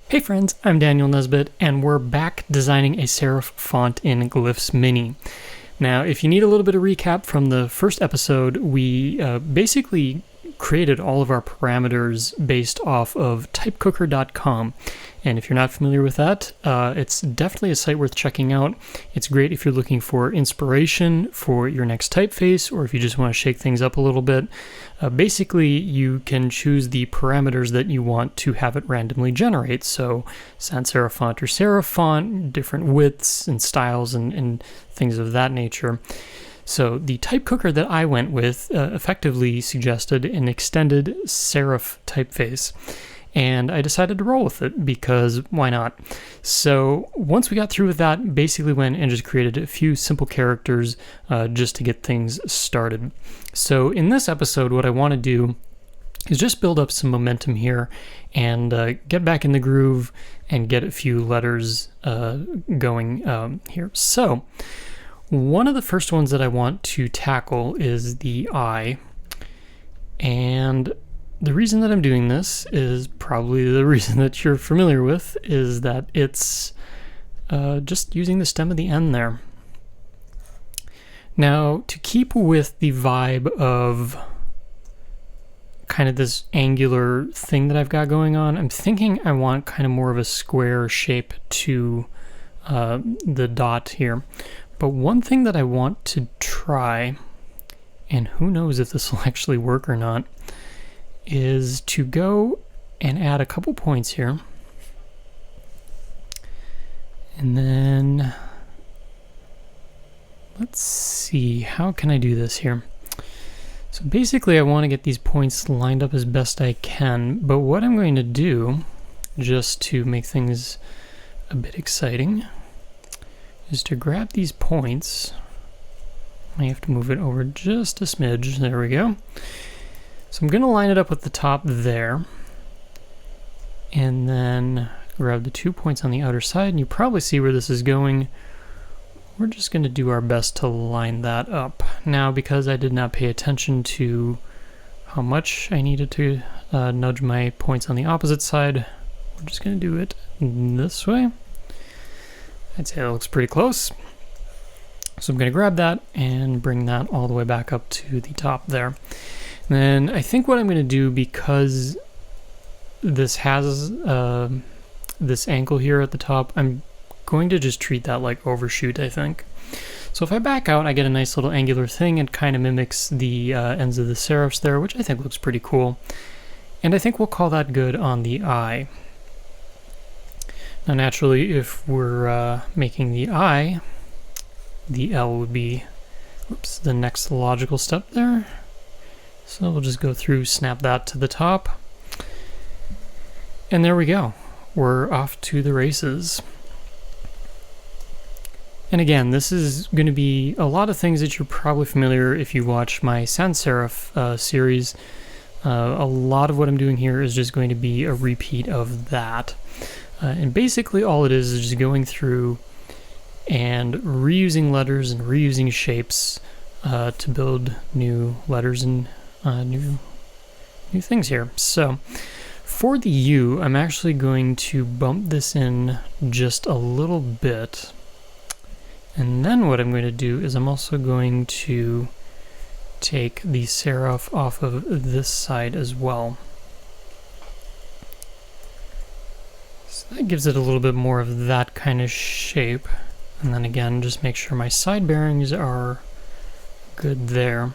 Hey friends, I'm Daniel Nesbitt, and we're back designing a serif font in glyphs-mini. Now, if you need a little bit of recap from the first episode, we basically created all of our parameters based off of typecooker.com. And if you're not familiar with that, it's definitely a site worth checking out. It's great if you're looking for inspiration for your next typeface, or if you just want to shake things up a little bit. Basically, you can choose the parameters that you want to have it randomly generate. So sans serif font or serif font, different widths and styles and things of that nature. So the type cooker that I went with effectively suggested an extended serif typeface. And I decided to roll with it because why not? So once we got through with that, basically went and just created a few simple characters just to get things started. So in this episode, what I want to do is just build up some momentum here and get back in the groove and get a few letters going here. So one of the first ones that I want to tackle is the I. And the reason that I'm doing this is probably the reason that you're familiar with, is that it's just using the stem of the N there. Now, to keep with the vibe of kind of this angular thing that I've got going on, I'm thinking I want kind of more of a square shape to the dot here. But one thing that I want to try, and who knows if this will actually work or not, is to go and add a couple points here. And then let's see, how can I do this here? So basically I want to get these points lined up as best I can, but what I'm going to do, just to make things a bit exciting, is to grab these points. I have to move it over just a smidge. There we go. So I'm going to line it up with the top there, and then grab the 2 points on the outer side, and you probably see where this is going. We're just going to do our best to line that up. Now, because I did not pay attention to how much I needed to nudge my points on the opposite side, we're just going to do it this way. I'd say that looks pretty close. So I'm going to grab that and bring that all the way back up to the top there. And then I think what I'm going to do, because this has this ankle here at the top, I'm going to just treat that like overshoot, I think. So if I back out, I get a nice little angular thing. It kind of mimics the ends of the serifs there, which I think looks pretty cool. And I think we'll call that good on the I. Now naturally, if we're making the I, the L would be, the next logical step there. So we'll just go through, snap that to the top. And there we go. We're off to the races. And again, this is going to be a lot of things that you're probably familiar if you watch my sans serif series. A lot of what I'm doing here is just going to be a repeat of that. And basically all it is just going through and reusing letters and reusing shapes to build new letters and new things here. So for the U, I'm actually going to bump this in just a little bit. And then what I'm going to do is I'm also going to take the serif off of this side as well. So that gives it a little bit more of that kind of shape. And then again, just make sure my side bearings are good there.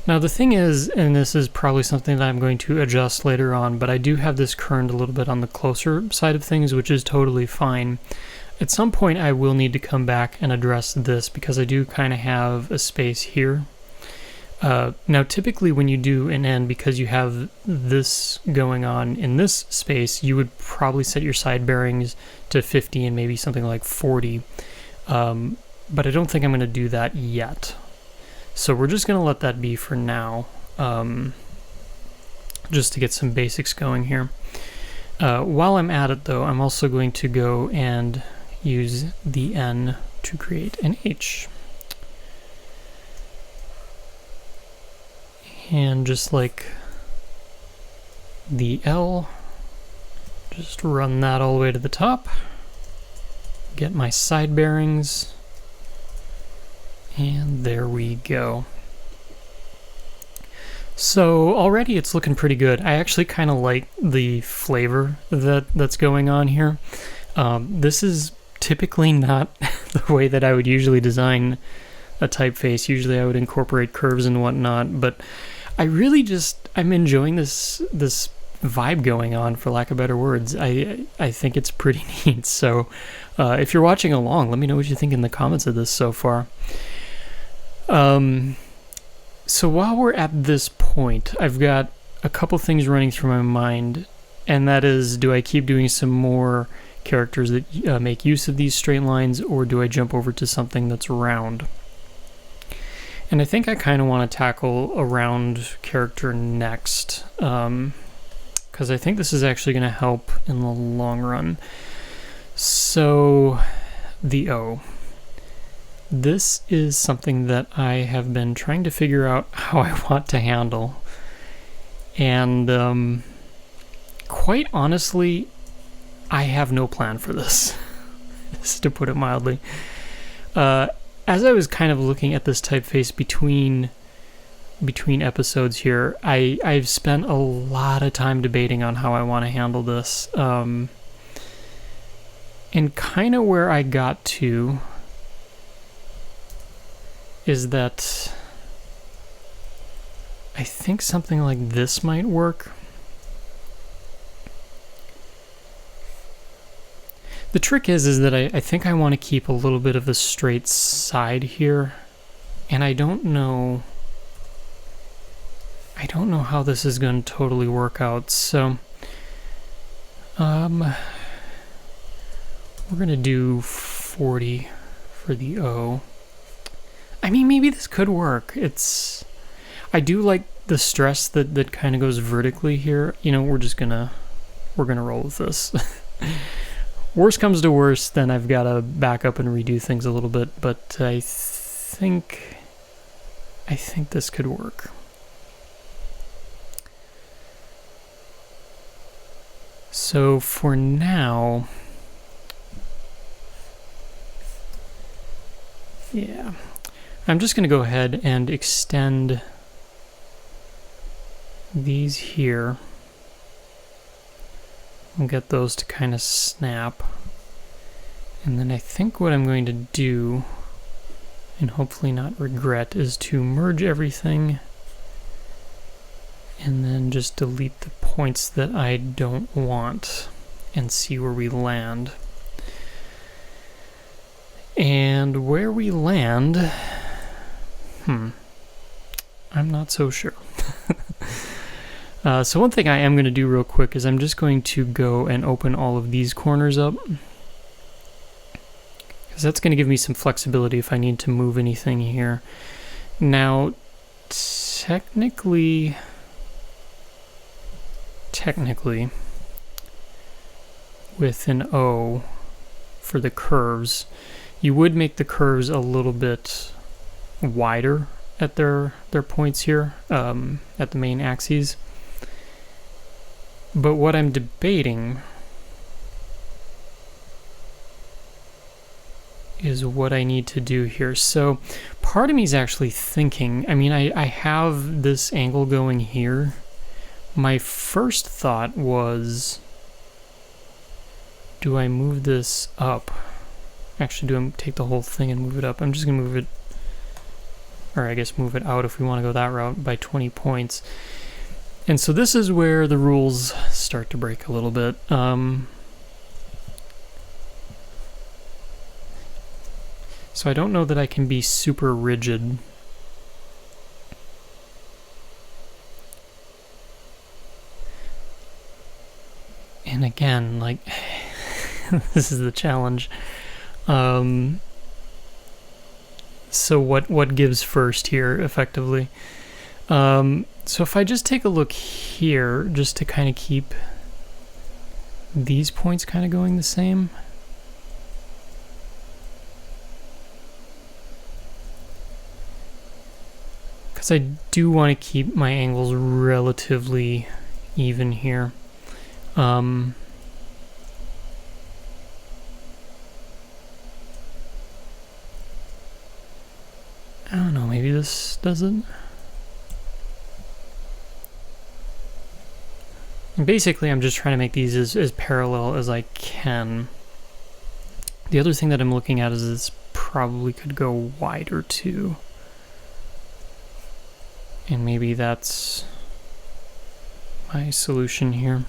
Now the thing is, and this is probably something that I'm going to adjust later on, but I do have this kerned a little bit on the closer side of things, which is totally fine. At some point I will need to come back and address this because I do kind of have a space here. Now typically when you do an N, because you have this going on in this space, you would probably set your side bearings to 50 and maybe something like 40. But I don't think I'm going to do that yet. So we're just going to let that be for now, just to get some basics going here. While I'm at it though, I'm also going to go and use the N to create an H. And just like the L, Just run that all the way to the top. Get my side bearings. And there we go. So already it's looking pretty good. I actually kind of like the flavor that's going on here. This is typically not the way that I would usually design a typeface. Usually I would incorporate curves and whatnot, but I'm enjoying this vibe going on, for lack of better words. I think it's pretty neat. So if you're watching along, let me know what you think in the comments of this so far. So while we're at this point, I've got a couple things running through my mind, and that is, do I keep doing some more characters that make use of these straight lines, or do I jump over to something that's round? And I think I kind of want to tackle a round character next, because I think this is actually going to help in the long run. So, the O. This is something that I have been trying to figure out how I want to handle. And quite honestly, I have no plan for this, just to put it mildly. As I was kind of looking at this typeface between episodes here, I've spent a lot of time debating on how I want to handle this. And kind of where I got to is that I think something like this might work. The trick is that I think I want to keep a little bit of a straight side here, and I don't know how this is going to totally work out. So we're going to do 40 for the O. I mean, maybe this could work. I do like the stress that kind of goes vertically here. You know, we're gonna roll with this. Worst comes to worst, then I've got to back up and redo things a little bit, but I think this could work. So for now, yeah, I'm just going to go ahead and extend these here. I'll get those to kind of snap. And then I think what I'm going to do, and hopefully not regret, is to merge everything and then just delete the points that I don't want and see where we land. And where we land, I'm not so sure. So one thing I am going to do real quick is I'm just going to go and open all of these corners up, because that's going to give me some flexibility if I need to move anything here. Now, technically, with an O for the curves, you would make the curves a little bit wider at their points here, at the main axes. But what I'm debating is what I need to do here. So part of me is actually thinking, I mean, I have this angle going here. My first thought was, do I move this up? Actually, do I take the whole thing and move it up? I'm just going to move it, or I guess move it out if we want to go that route, by 20 points. And so this is where the rules start to break a little bit. So I don't know that I can be super rigid. And again, like, this is the challenge. So what gives first here, effectively? So if I just take a look here, just to kind of keep these points kind of going the same. Because I do want to keep my angles relatively even here. this does it. And basically, I'm just trying to make these as parallel as I can. The other thing that I'm looking at is this probably could go wider too. And maybe that's my solution here.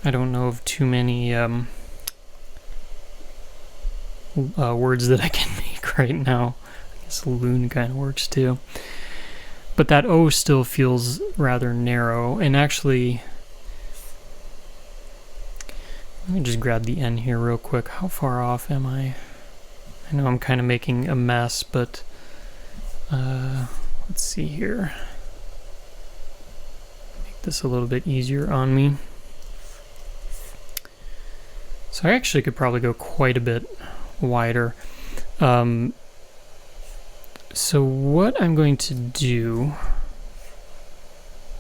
I don't know of too many words that I can make right now. I guess loon kind of works too. But that O still feels rather narrow. And actually, let me just grab the N here real quick. How far off am I? I know I'm kind of making a mess, but let's see here. Make this a little bit easier on me. So I actually could probably go quite a bit wider. So what I'm going to do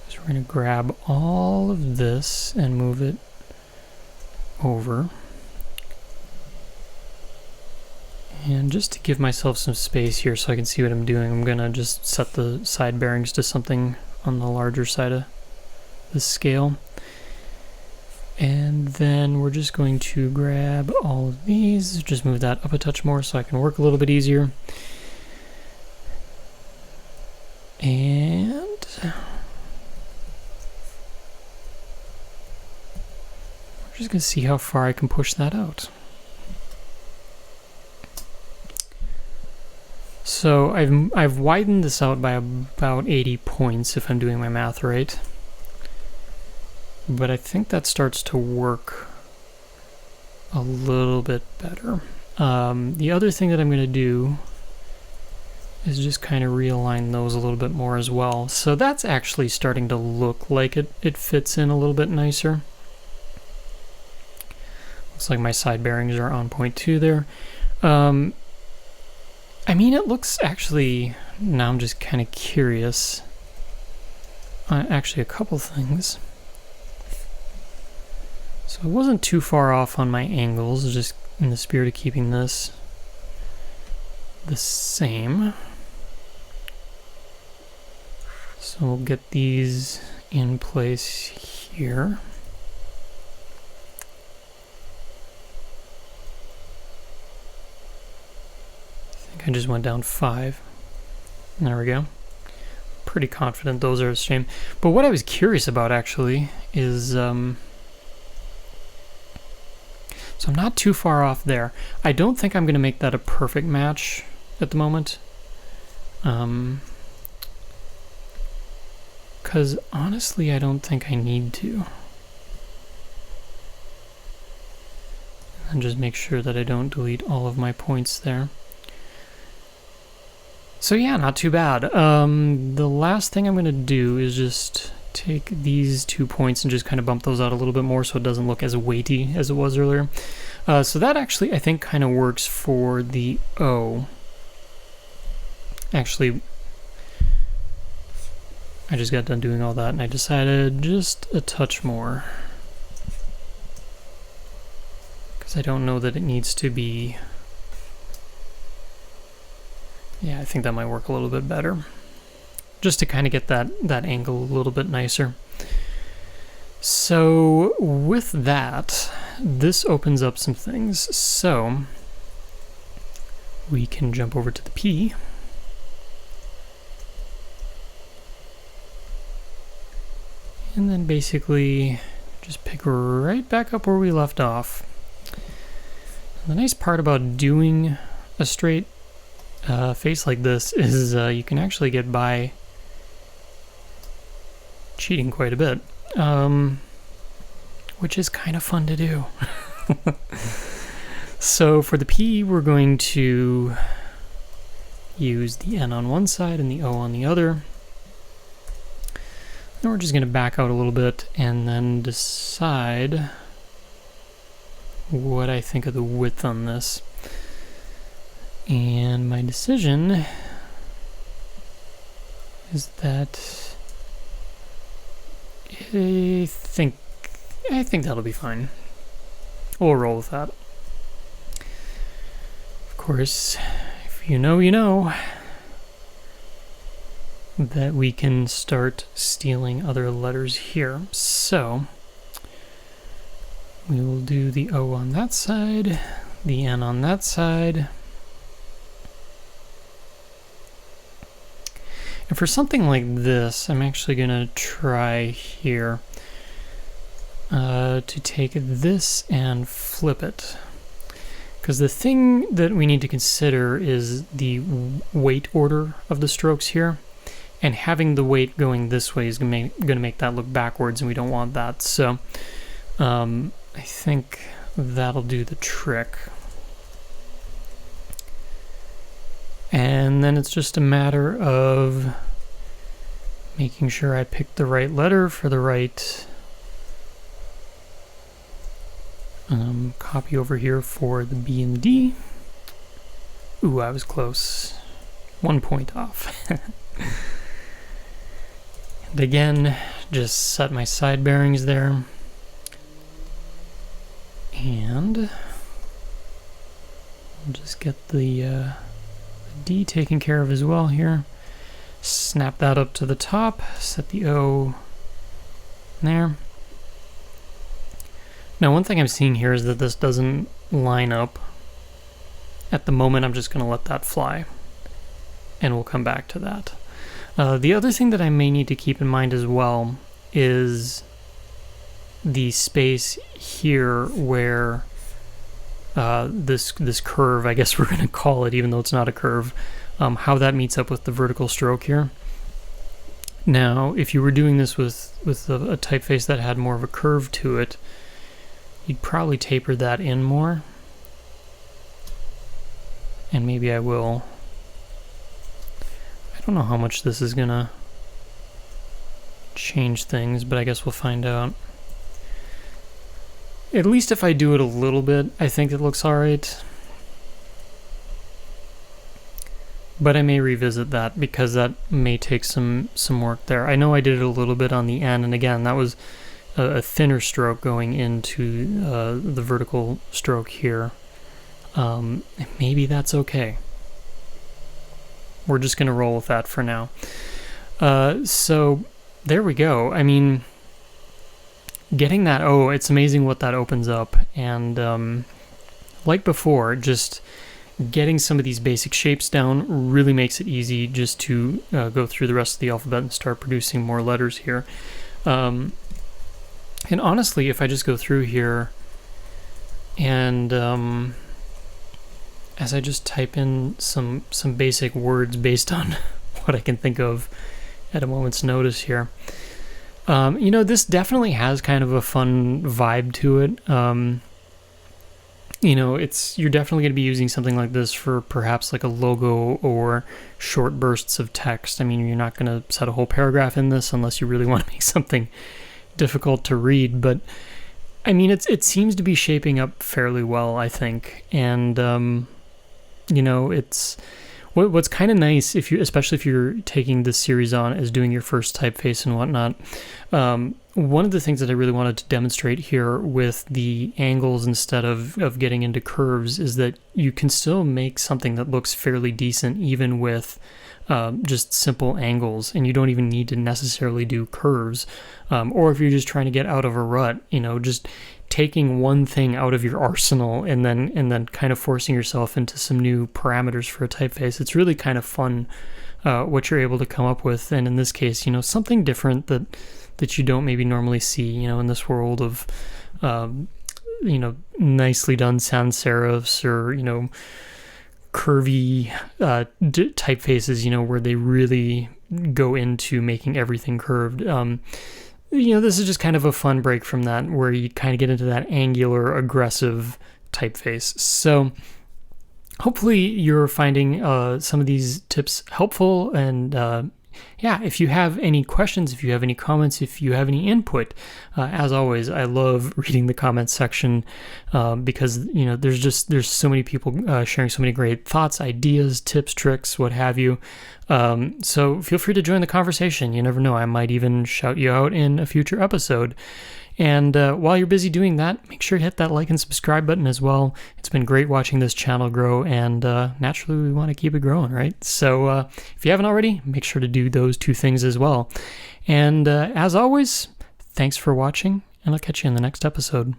is we're going to grab all of this and move it over. And just to give myself some space here so I can see what I'm doing, I'm going to just set the side bearings to something on the larger side of the scale. And then we're just going to grab all of these, just move that up a touch more so I can work a little bit easier. And we're just going to see how far I can push that out. So I've widened this out by about 80 points if I'm doing my math right. But I think that starts to work a little bit better. The other thing that I'm going to do is just kind of realign those a little bit more as well. So that's actually starting to look like it fits in a little bit nicer. Looks like my side bearings are on point too there. I mean, it looks actually, now I'm just kind of curious. Actually, a couple things. So it wasn't too far off on my angles, just in the spirit of keeping this the same. So we'll get these in place here. I think I just went down 5. There we go. Pretty confident those are the same. But what I was curious about actually is, so I'm not too far off there. I don't think I'm going to make that a perfect match at the moment. Because honestly, I don't think I need to. And just make sure that I don't delete all of my points there. So yeah, not too bad. The last thing I'm going to do is just take these 2 points and just kind of bump those out a little bit more so it doesn't look as weighty as it was earlier. So that actually, I think, kind of works for the O. Actually, I just got done doing all that and I decided just a touch more. Because I don't know that it needs to be... Yeah, I think that might work a little bit better. Just to kind of get that angle a little bit nicer. So with that, this opens up some things. So we can jump over to the P. And then basically just pick right back up where we left off. The nice part about doing a straight face like this is you can actually get by cheating quite a bit, which is kind of fun to do. So for the P, we're going to use the N on one side and the O on the other. Then we're just going to back out a little bit and then decide what I think of the width on this. And my decision is that I think that'll be fine. we'll roll with that. Of course, if you know, you know that we can start stealing other letters here. So we will do the O on that side, the N on that side. And for something like this, I'm actually going to try here to take this and flip it. Because the thing that we need to consider is the weight order of the strokes here. And having the weight going this way is going to make that look backwards, and we don't want that. So I think that'll do the trick. And then it's just a matter of making sure I pick the right letter for the right copy over here for the B and the D. Ooh, I was close. 1 point off. And again, just set my side bearings there. And we'll just get the D taken care of as well here. Snap that up to the top, set the O there. Now, one thing I'm seeing here is that this doesn't line up. At the moment, I'm just going to let that fly, and we'll come back to that. The other thing that I may need to keep in mind as well is the space here where this curve, I guess we're going to call it, even though it's not a curve, how that meets up with the vertical stroke here. Now, if you were doing this with a typeface that had more of a curve to it, you'd probably taper that in more. And maybe I will. I don't know how much this is gonna change things, but I guess we'll find out. At least if I do it a little bit, I think it looks alright. But I may revisit that because that may take some work there. I know I did it a little bit on the end, and again, that was a thinner stroke going into the vertical stroke here. Maybe that's okay. We're just going to roll with that for now. So there we go. I mean, getting that O, it's amazing what that opens up. And like before, just getting some of these basic shapes down really makes it easy just to go through the rest of the alphabet and start producing more letters here. And honestly, if I just go through here and as I just type in some basic words based on what I can think of at a moment's notice here. You know, this definitely has kind of a fun vibe to it. You know, you're definitely going to be using something like this for perhaps like a logo or short bursts of text. I mean, you're not going to set a whole paragraph in this unless you really want to make something difficult to read. But I mean, it seems to be shaping up fairly well, I think. And you know, it's what's kind of nice, especially if you're taking this series on as doing your first typeface and whatnot. One of the things that I really wanted to demonstrate here with the angles instead of getting into curves is that you can still make something that looks fairly decent even with just simple angles, and you don't even need to necessarily do curves. Or if you're just trying to get out of a rut, you know, just taking one thing out of your arsenal and then kind of forcing yourself into some new parameters for a typeface. It's really kind of fun what you're able to come up with, and in this case, you know, something different that you don't maybe normally see, you know, in this world of you know, nicely done sans serifs or, you know, curvy typefaces, you know, where they really go into making everything curved. You know, this is just kind of a fun break from that, where you kind of get into that angular, aggressive typeface. So hopefully you're finding some of these tips helpful. And yeah, if you have any questions, if you have any comments, if you have any input, as always, I love reading the comments section because, you know, there's so many people sharing so many great thoughts, ideas, tips, tricks, what have you. So feel free to join the conversation. You never know, I might even shout you out in a future episode. And while you're busy doing that, make sure to hit that like and subscribe button as well. It's been great watching this channel grow, and naturally we want to keep it growing, right? So if you haven't already, make sure to do those two things as well. And as always, thanks for watching, and I'll catch you in the next episode.